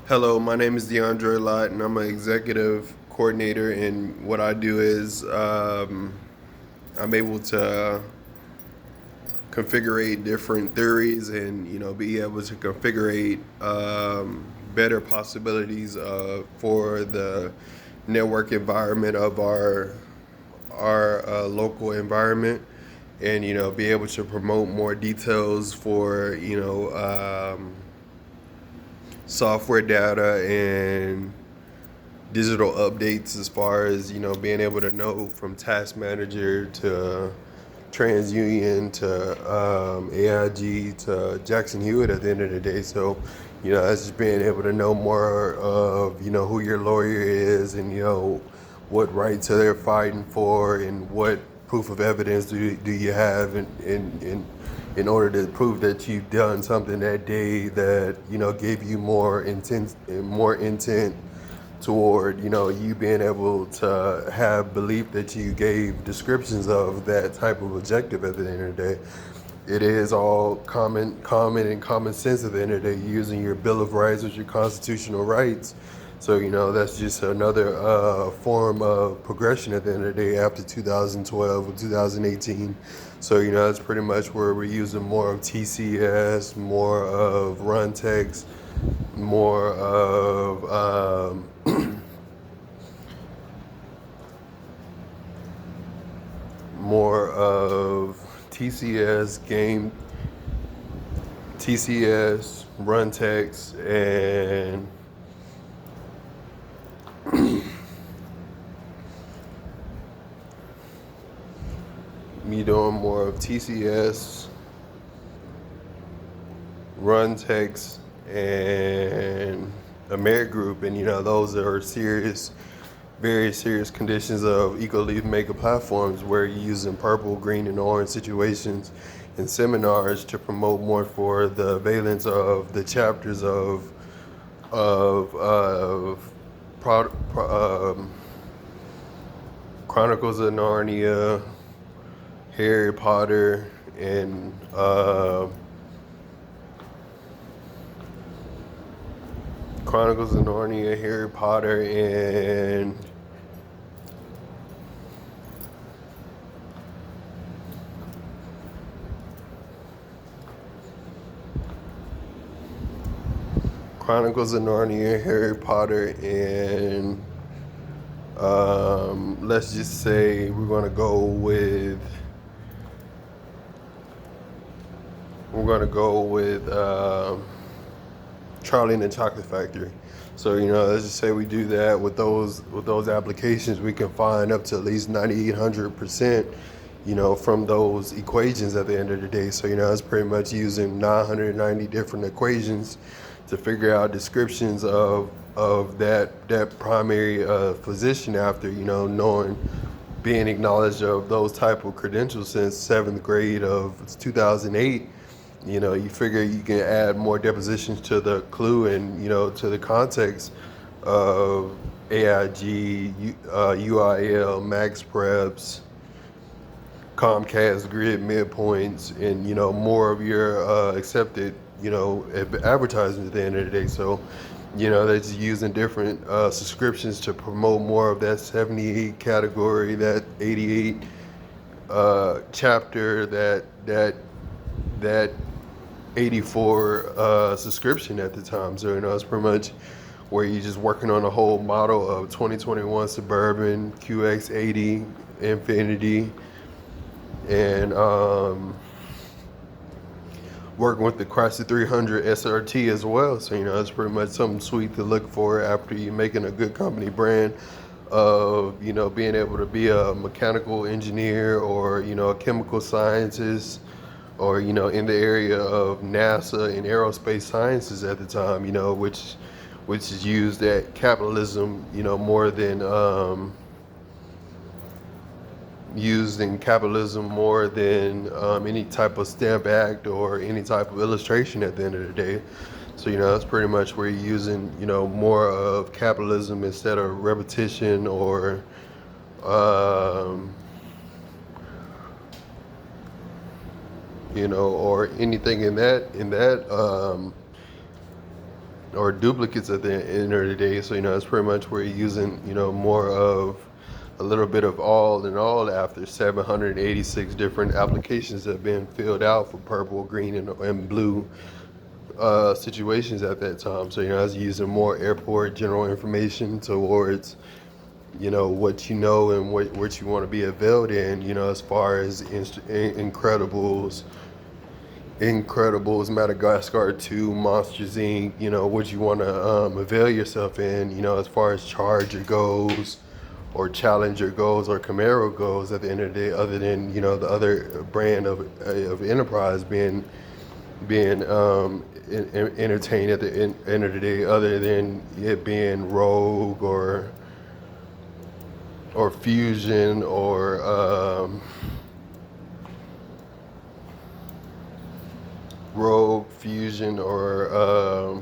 Hello, my name is DeAndre Lott, and I'm an executive coordinator. And what I do is I'm able to configure different theories, and be able to configure better possibilities for the network environment of our local environment, and be able to promote more details for software data and digital updates, as far as being able to know from task manager to TransUnion to AIG to Jackson Hewitt at the end of the day. So that's just being able to know more of who your lawyer is, and what rights are they fighting for, and what proof of evidence do you have in order to prove that you've done something that day that gave you more intent toward you being able to have belief that you gave descriptions of that type of objective. At the end of the day, it is all common and common sense. At the end of the day, you're using your Bill of Rights as your constitutional rights. So that's just another form of progression at the end of the day after 2012 or 2018. So that's pretty much where we're using more of TCS, more of run text, more of more of TCS, run text, and me doing more of TCS, run text, and Amerigroup. And those are very serious conditions of ecoleaf maker platforms, where you're using purple, green, and orange situations in seminars to promote more for the valence of the chapters of pro, Chronicles of Narnia, Harry Potter, and Chronicles of Narnia, Harry Potter, and Chronicles of Narnia, Harry Potter, and let's just say we're gonna go with Charlie and the Chocolate Factory. So let's just say we do that with those applications. We can find up to at least 9,800%, from those equations at the end of the day. So it's pretty much using 990 different equations to figure out descriptions of that primary physician, after knowing, being acknowledged of those type of credentials since seventh grade of 2008. You figure you can add more depositions to the clue, and to the context of AIG, UIL, Max Preps, Comcast Grid midpoints, and more of your accepted advertising at the end of the day. So they're just using different subscriptions to promote more of that 78 category, that 88 chapter, that 84 subscription at the time. So it's pretty much where you're just working on a whole model of 2021 Suburban, QX80, Infinity, and working with the Chrysler 300 SRT as well. So it's pretty much something sweet to look for after you're making a good company brand of being able to be a mechanical engineer, or a chemical scientist, or in the area of NASA and aerospace sciences at the time, which is used at capitalism, more than used in capitalism more than any type of stamp act or any type of illustration at the end of the day. So that's pretty much where you're using more of capitalism instead of repetition, or or anything in that or duplicates at the end of the day. So, it's pretty much where you're using, more of a little bit of all in all after 786 different applications have been filled out for purple, green, and blue situations at that time. So, I was using more airport general information towards, what you know and what you want to be availed in, as far as Incredibles, Madagascar 2, Monsters Inc., what you want to avail yourself in, as far as Charger goes, or Challenger goes, or Camaro goes at the end of the day, other than, the other brand of Enterprise being entertained at the end of the day, other than it being Rogue or Fusion or Fusion, or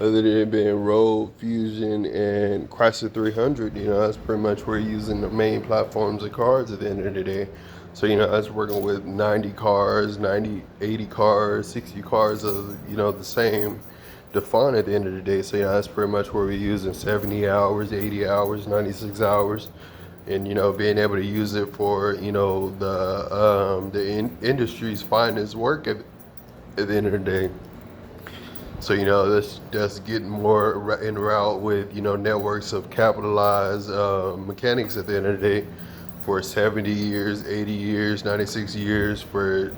other than it being Road, Fusion, and Chrysler 300, that's pretty much where you're using the main platforms of cars at the end of the day. So, that's working with 90 cars, 90, 80 cars, 60 cars of, the same define at the end of the day. So, that's pretty much where we're using 70 hours, 80 hours, 96 hours. And, being able to use it for, the industry's finest work at the end of the day. So, that's getting more in route with, networks of capitalized mechanics at the end of the day for 70 years, 80 years, 96 years from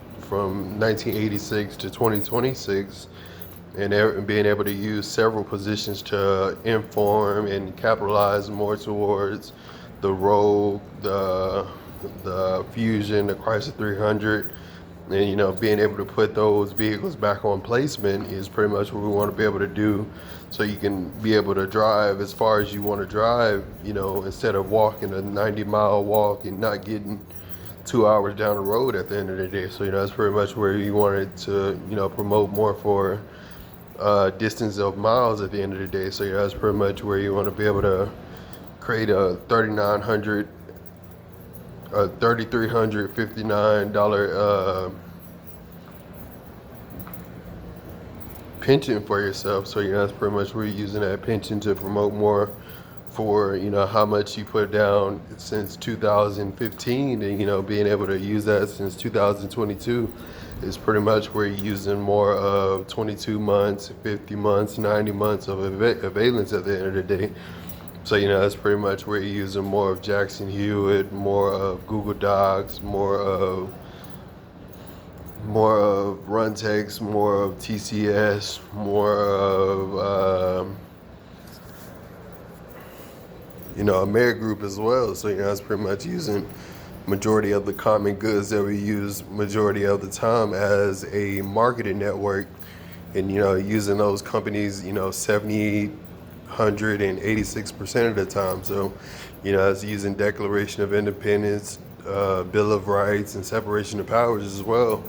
1986 to 2026, and being able to use several positions to inform and capitalize more towards the Rogue, the Fusion, the Chrysler 300. And, being able to put those vehicles back on placement is pretty much what we want to be able to do, so you can be able to drive as far as you want to drive, instead of walking a 90-mile walk and not getting 2 hours down the road at the end of the day. So, that's pretty much where you wanted to, promote more for distance of miles at the end of the day. So, that's pretty much where you want to be able to create a $3,359 pension for yourself. So, that's pretty much where you're using that pension to promote more for, how much you put down since 2015, and, being able to use that since 2022 is pretty much where you're using more of 22 months, 50 months, 90 months of availance at the end of the day. So, that's pretty much where you're using more of Jackson Hewitt, more of Google Docs, more of Runtex, more of TCS, more of AmeriGroup as well. So, that's pretty much using majority of the common goods that we use majority of the time as a marketing network, and using those companies 186% of the time. So, it's using Declaration of Independence, Bill of Rights, and separation of powers as well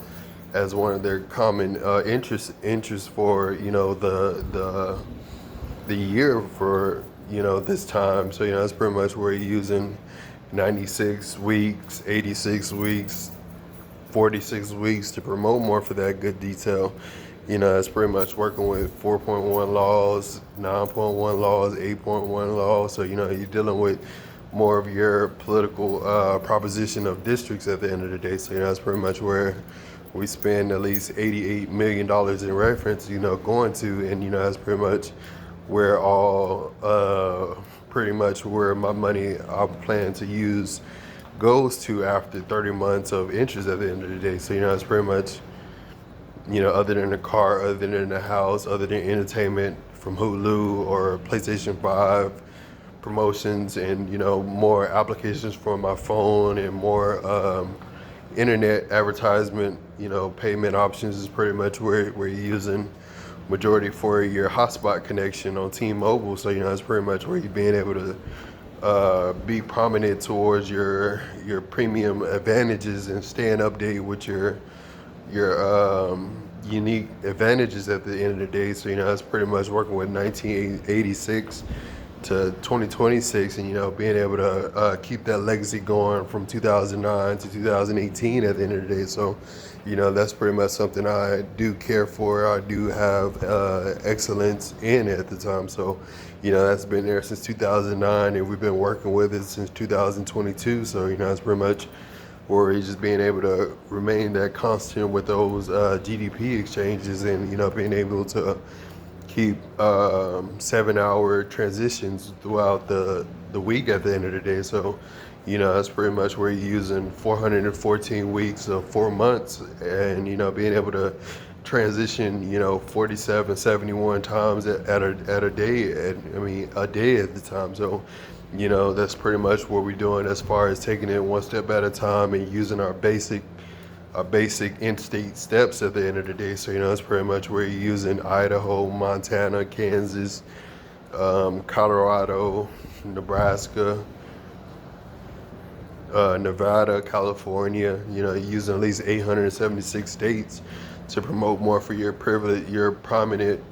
as one of their common interests for the year for this time. So, that's pretty much where you're using 96 weeks, 86 weeks, 46 weeks to promote more for that good detail. It's pretty much working with 4.1 laws, 9.1 laws, 8.1 laws. So, you're dealing with more of your political proposition of districts at the end of the day. So, that's pretty much where we spend at least $88 million in reference, going to. And, that's pretty much where pretty much where my money I plan to use goes to after 30 months of interest at the end of the day. So, it's pretty much, other than the car, other than the house, other than entertainment from Hulu or PlayStation 5 promotions, and, more applications for my phone, and more internet advertisement, payment options is pretty much where you're using majority for your hotspot connection on T-Mobile. So, it's pretty much where you're being able to be prominent towards your premium advantages and staying updated with your unique advantages at the end of the day. So, that's pretty much working with 1986 to 2026, and being able to keep that legacy going from 2009 to 2018 at the end of the day. So, that's pretty much something I do care for. I do have excellence in at the time. So, that's been there since 2009, and we've been working with it since 2022. So, that's pretty much where he's just being able to remain that constant with those GDP exchanges, and being able to keep 7-hour transitions throughout the week at the end of the day. So, that's pretty much where you're using 414 weeks of 4 months, and being able to transition 47, 71 times at a day, a day at the time. So, that's pretty much what we're doing as far as taking it one step at a time and using our basic in-state steps at the end of the day. So, that's pretty much where you're using Idaho, Montana, Kansas, Colorado, Nebraska, Nevada, California, using at least 876 states to promote more for your privilege, your prominent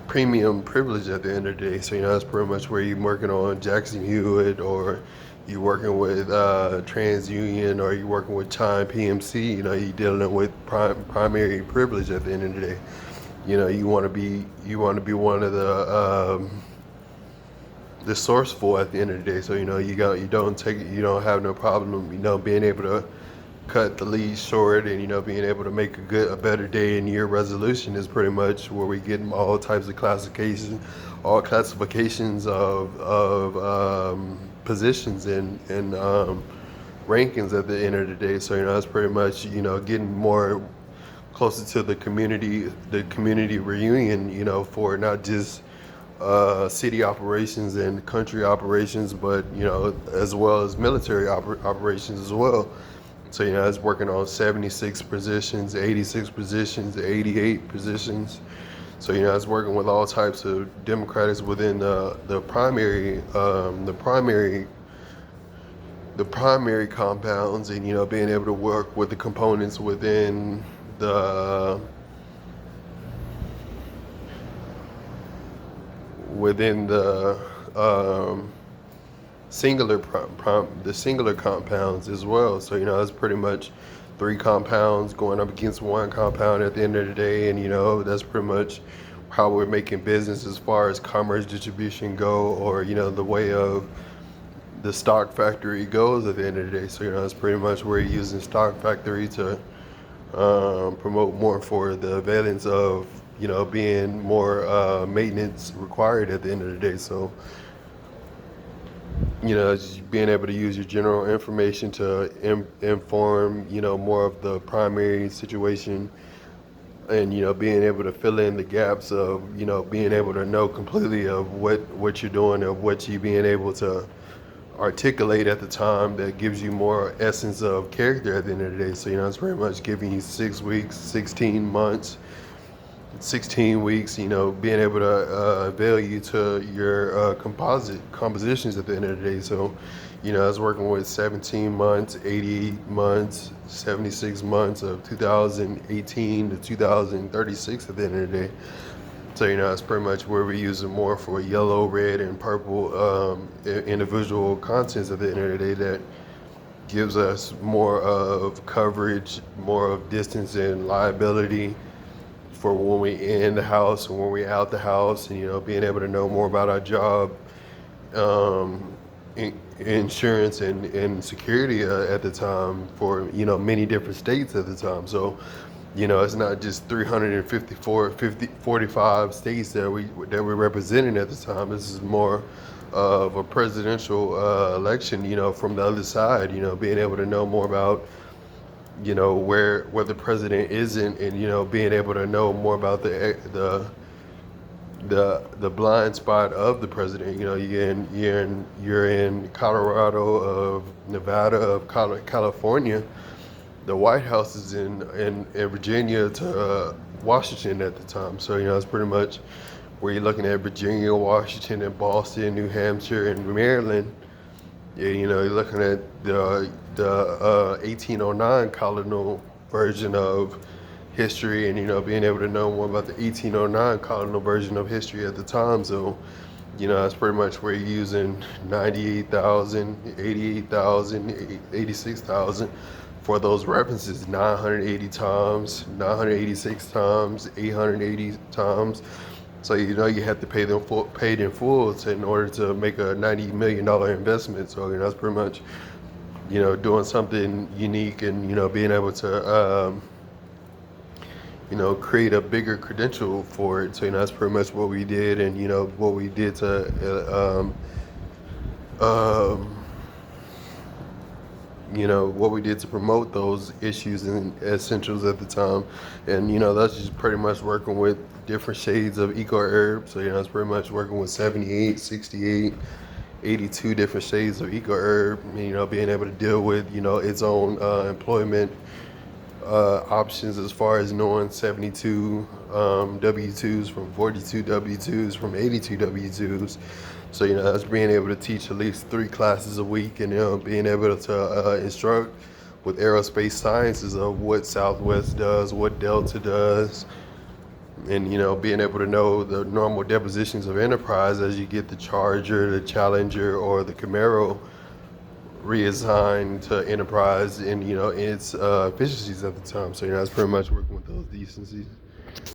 premium privilege at the end of the day. So, that's pretty much where you're working on Jackson Hewitt, or you're working with TransUnion, or you're working with Chime PMC. You're dealing with primary privilege at the end of the day. You want to be one of the sourceful at the end of the day. So, you don't have no problem being able to cut the lead short, and being able to make a better day in your resolution is pretty much where we get all types of classifications of positions and rankings at the end of the day. So, that's pretty much getting more closer to the community reunion, for not just city operations and country operations, but as well as military operations as well. So, it's working on 76 positions, 86 positions, 88 positions. So, it's working with all types of Democrats within the primary compounds, and being able to work with the components within the singular compounds as well. So, it's pretty much 3 compounds going up against 1 compound at the end of the day, and that's pretty much how we're making business as far as commerce distribution go, or the way of the stock factory goes at the end of the day. So, it's pretty much where you're using stock factory to promote more for the valence of being more maintenance required at the end of the day. So, just being able to use your general information to inform more of the primary situation, and being able to fill in the gaps of being able to know completely of what you're doing, of what you being able to articulate at the time, that gives you more essence of character at the end of the day. So, it's very much giving you 6 weeks, 16 months, 16 weeks, being able to avail you to your compositions at the end of the day. So, I was working with 17 months, 88 months, 76 months of 2018 to 2036 at the end of the day. So, it's pretty much where we're using more for yellow, red, and purple individual contents at the end of the day, that gives us more of coverage, more of distance and liability for when we in the house and when we out the house, and being able to know more about our job, insurance and security at the time for many different states at the time. So, it's not just 45 states that we're representing at the time. This is more of a presidential election, from the other side, being able to know more about where the president isn't, and being able to know more about the blind spot of the president. You're in Colorado, of Nevada, of California. The White House is in Virginia to Washington at the time. So, it's pretty much where you're looking at Virginia, Washington, and Boston, New Hampshire, and Maryland. Yeah, you're looking at the 1809 colonial version of history, and being able to know more about the 1809 colonial version of history at the time. So that's pretty much where you're using 98,000, 88,000, 86,000 for those references. 980 times, 986 times, 880 times. So you have to pay them paid in full in order to make a $90 million investment. So that's pretty much doing something unique, and being able to create a bigger credential for it. So that's pretty much what we did, and what we did to what we did to promote those issues and essentials at the time. And that's just pretty much working with different shades of eco herb. So that's pretty much working with 78, 68, 82 different shades of eco herb, being able to deal with its own employment options, as far as knowing 72 W2s from 42 W2s from 82 W2s. So that's being able to teach at least 3 classes a week, and being able to instruct with aerospace sciences of what Southwest does, what Delta does, and being able to know the normal depositions of Enterprise as you get the Charger, the Challenger, or the Camaro reassigned to Enterprise, and its efficiencies at the time. So that's pretty much working with those decencies.